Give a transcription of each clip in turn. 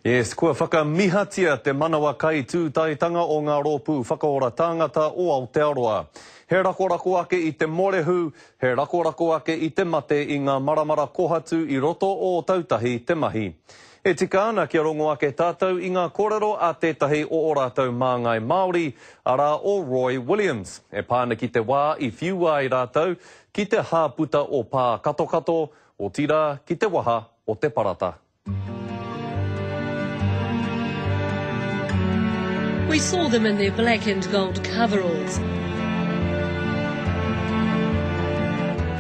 Yes, kua whakamihatia te manawa kai tūtaitanga o ngā rōpū whakaora tāngata o Aotearoa. He rakorako ake I te morehu, he rakorako ake I te mate I ngā maramara kohatu I roto o tautahi te mahi. E tika ana kia rongo ake tātou I ngā kōrero a tētahi o rātou māngai Māori, ara o Roy Williams. E pāna ki te wā I whiua I rātou, ki te hāputa o pā katokato, o tira ki te waha o te parata. We saw them in their black and gold coveralls.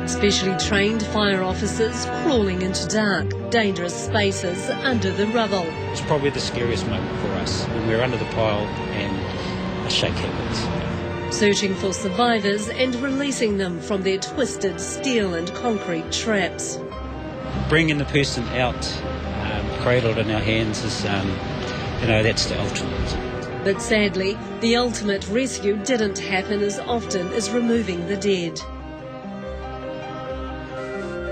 Specially trained fire officers crawling into dark, dangerous spaces under the rubble. It's probably the scariest moment for us when we're under the pile and a shake happens. Searching for survivors and releasing them from their twisted steel and concrete traps. Bringing the person out, cradled in our hands, is, that's the ultimate. But sadly, the ultimate rescue didn't happen as often as removing the dead.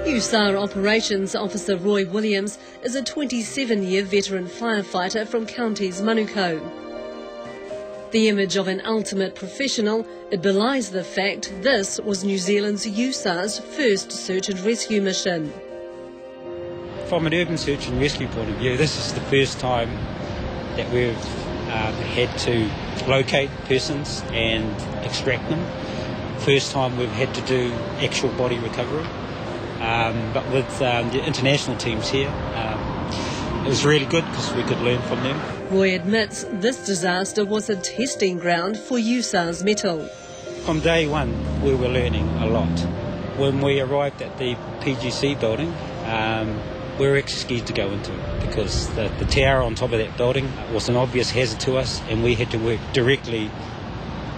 USAR Operations Officer Roy Williams is a 27-year veteran firefighter from Counties Manukau. The image of an ultimate professional, it belies the fact this was New Zealand's USAR's first search and rescue mission. From an urban search and rescue point of view, this is the first time that we've had to locate persons and extract them. First time we've had to do actual body recovery. But with the international teams here, it was really good because we could learn from them. Roy admits this disaster was a testing ground for USAR's mettle. From day one, we were learning a lot. When we arrived at the PGC building, we were actually scared to go into it because the tower on top of that building was an obvious hazard to us and we had to work directly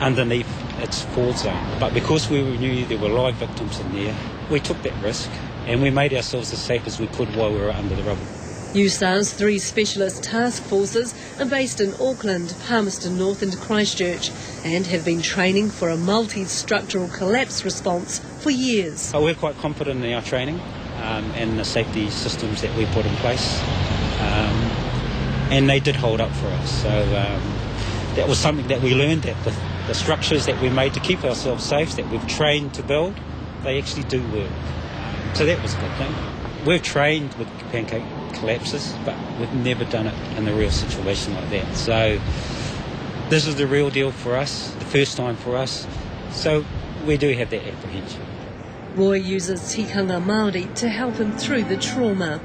underneath its fall zone. But because we knew there were live victims in there, we took that risk and we made ourselves as safe as we could while we were under the rubble. USAR's 3 specialist task forces are based in Auckland, Palmerston North and Christchurch and have been training for a multi-structural collapse response for years. We're quite confident in our training and the safety systems that we put in place, and they did hold up for us. So that was something that we learned, that the structures that we made to keep ourselves safe, that we've trained to build, they actually do work. So that was a good thing. We've trained with pancake collapses, but we've never done it in a real situation like that. So this is the real deal for us, the first time for us. So we do have that apprehension. Roy uses tikanga Māori to help him through the trauma.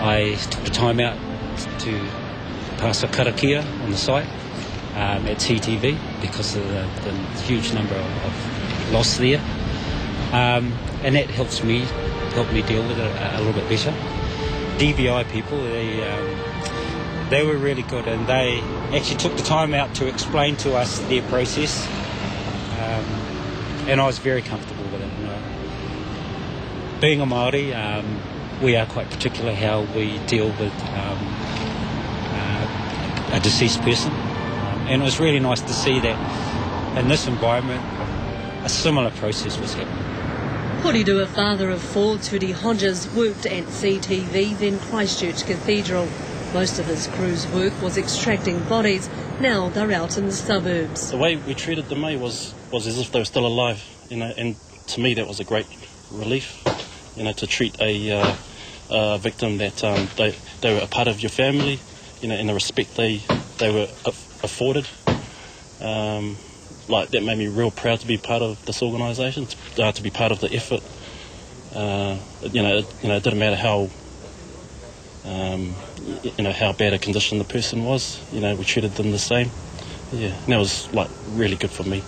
I took the time out to pass a karakia on the site at CTV because of the huge number of loss there. And that helped me deal with it a little bit better. DVI people, they were really good and they actually took the time out to explain to us their process. And I was very comfortable with it. Being a Māori, we are quite particular how we deal with a deceased person. And it was really nice to see that in this environment, a similar process was happening. Koridu, a father of 4, Turi Hodges, worked at CTV, then Christchurch Cathedral. Most of his crew's work was extracting bodies. Now they're out in the suburbs. The way we treated the Marae was as if they were still alive, and to me that was a great relief, to treat a victim that they were a part of your family, and the respect they were afforded. That made me real proud to be part of this organisation, to be part of the effort. It didn't matter how bad a condition the person was. We treated them the same. Yeah, and that was really good for me.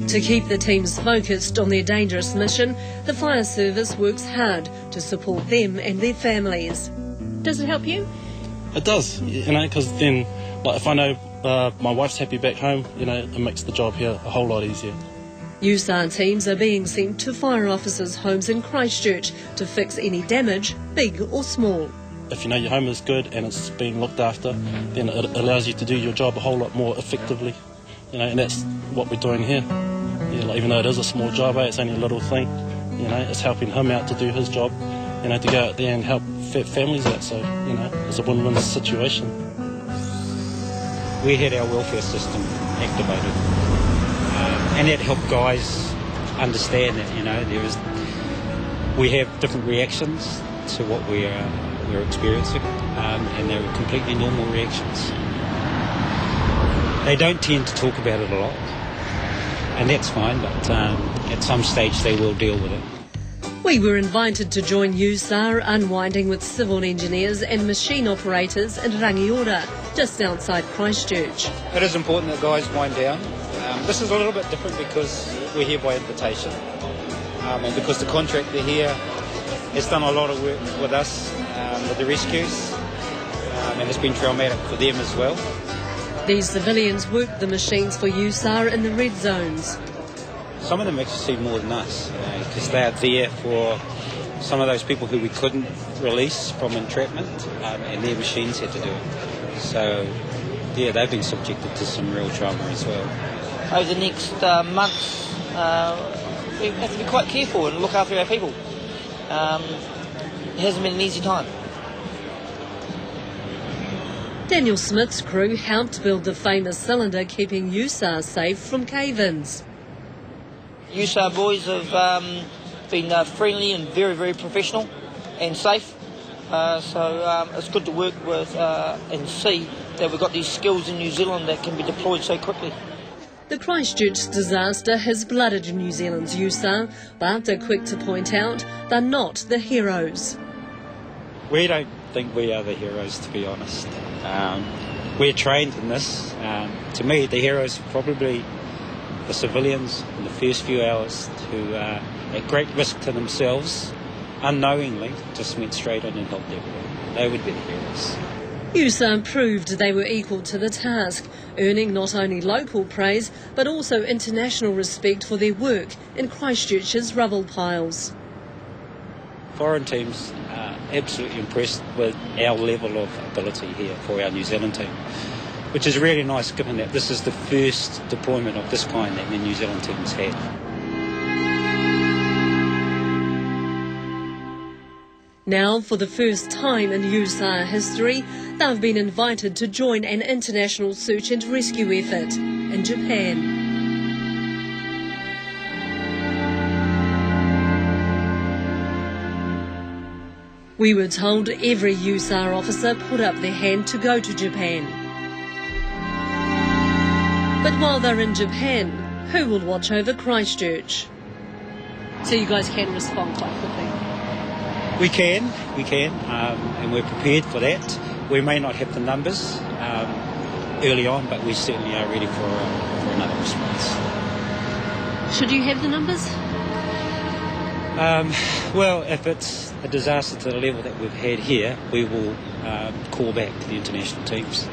To keep the teams focused on their dangerous mission, the fire service works hard to support them and their families. Does it help you? It does, because then, if I know my wife's happy back home, it makes the job here a whole lot easier. USAR teams are being sent to fire officers' homes in Christchurch to fix any damage, big or small. If your home is good and it's being looked after, then it allows you to do your job a whole lot more effectively. And that's what we're doing here. Even though it is a small job, it's only a little thing. It's helping him out to do his job, you know, to go out there and help families out. So, you know, it's a win-win situation. We had our welfare system activated, and that helped guys understand that, you know, we have different reactions to what we're experiencing, and they're completely normal reactions. They don't tend to talk about it a lot, and that's fine, but at some stage they will deal with it. We were invited to join USAR unwinding with civil engineers and machine operators in Rangiora, just outside Christchurch. It is important that guys wind down. This is a little bit different because we're here by invitation, and because the contractor here has done a lot of work with us with the rescues, and it's been traumatic for them as well. These civilians worked the machines for USAR in the red zones. Some of them actually see more than us, because they are there for some of those people who we couldn't release from entrapment, and their machines had to do it. So, yeah, they've been subjected to some real trauma as well. Over the next months, we have to be quite careful and look after our people. It hasn't been an easy time. Daniel Smith's crew helped build the famous cylinder keeping USAR safe from cave-ins. USAR boys have been friendly and very, very professional and safe. So it's good to work with and see that we've got these skills in New Zealand that can be deployed so quickly. The Christchurch disaster has blooded New Zealand's USAR, but they're quick to point out they're not the heroes. We don't think we are the heroes, to be honest. We're trained in this. To me, the heroes are probably the civilians in the first few hours who are at great risk to themselves, unknowingly, just went straight on and helped everyone. They would be the heroes. USAR proved they were equal to the task, earning not only local praise but also international respect for their work in Christchurch's rubble piles. Foreign teams are absolutely impressed with our level of ability here for our New Zealand team, which is really nice given that this is the first deployment of this kind that the New Zealand team's had. Now, for the first time in USAR history, they've been invited to join an international search and rescue effort in Japan. We were told every USAR officer put up their hand to go to Japan. But while they're in Japan, who will watch over Christchurch? So you guys can respond quite quickly. We can, and we're prepared for that. We may not have the numbers early on, but we certainly are ready for another response. Should you have the numbers? Well, if it's a disaster to the level that we've had here, we will call back to the international teams.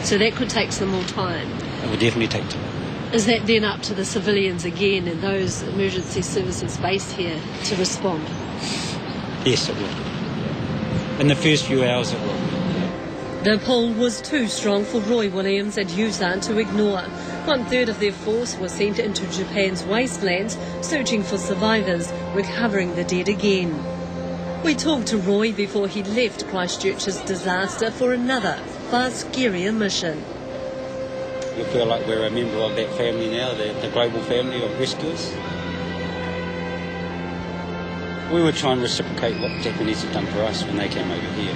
So that could take some more time. It will definitely take time. Is that then up to the civilians again and those emergency services based here to respond? Yes, it will. In the first few hours, it will. The pull was too strong for Roy Williams and USAR to ignore. 1/3 of their force was sent into Japan's wastelands, searching for survivors, recovering the dead again. We talked to Roy before he left Christchurch's disaster for another, far scarier mission. We feel like we're a member of that family now, the global family of rescuers. We would try and reciprocate what the Japanese have done for us when they came over here.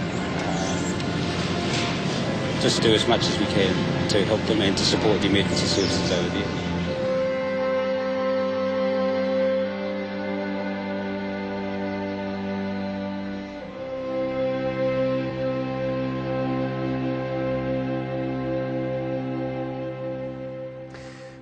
Just do as much as we can to help them and to support the emergency services over there.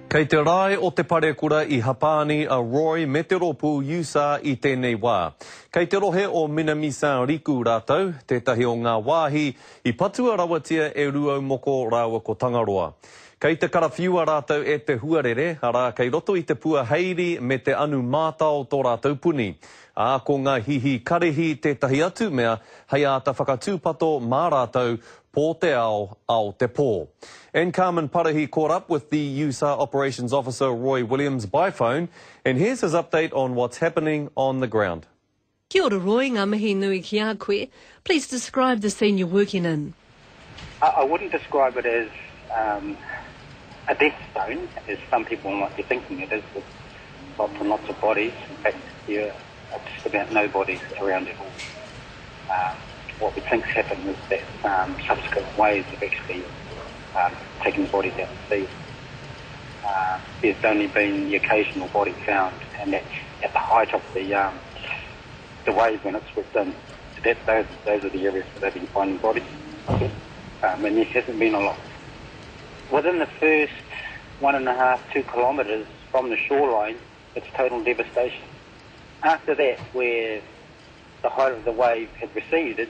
Kei te rai o te parekura I hapani a Roy me te ropu USAR I tēnei wā. Kei te rohe o Minami-san Riku rātou, tētahi o ngā wāhi I patua rawatia e ruau moko rāua ko Tangaroa. Kei te karawhiua rātou e te huarere, arā kei roto I te pua heiri me te anu mātao tō rātou puni. Ā ko ngā hihi karehi tētahi atu mea, hei a ta whakatūpato mā rātou, pō te ao te pō. And Carmen Parahi caught up with the USAR Operations Officer Roy Williams by phone, and here's his update on what's happening on the ground. Kia ora Roy, ngā mihi nui ki a koe. Please describe the scene you're working in. I wouldn't describe it as a death zone, as some people might be thinking it is, with lots and lots of bodies. In fact, there are just about no bodies around at all. What we think's happened is that subsequent waves have actually taken the bodies out to sea. There's only been the occasional body found, and that's at the height of the wave when it's swept in. Those are the areas where they've been finding bodies. And there hasn't been a lot. Within the first 1.5, 2 kilometres from the shoreline, it's total devastation. After that, where the height of the wave had receded,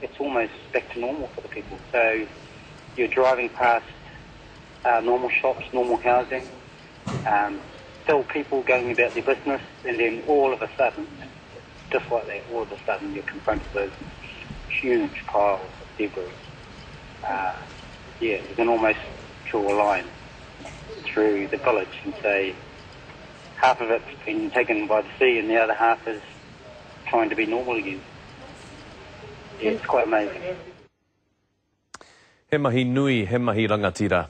it's almost back to normal for the people. So you're driving past normal shops, normal housing, still people going about their business, and then all of a sudden, just like that, all of a sudden you're confronted with huge piles of debris. You can almost draw a line through the village and say half of it's been taken by the sea and the other half is trying to be normal again. Yeah, it's quite amazing. He mahi nui, he mahi rangatira.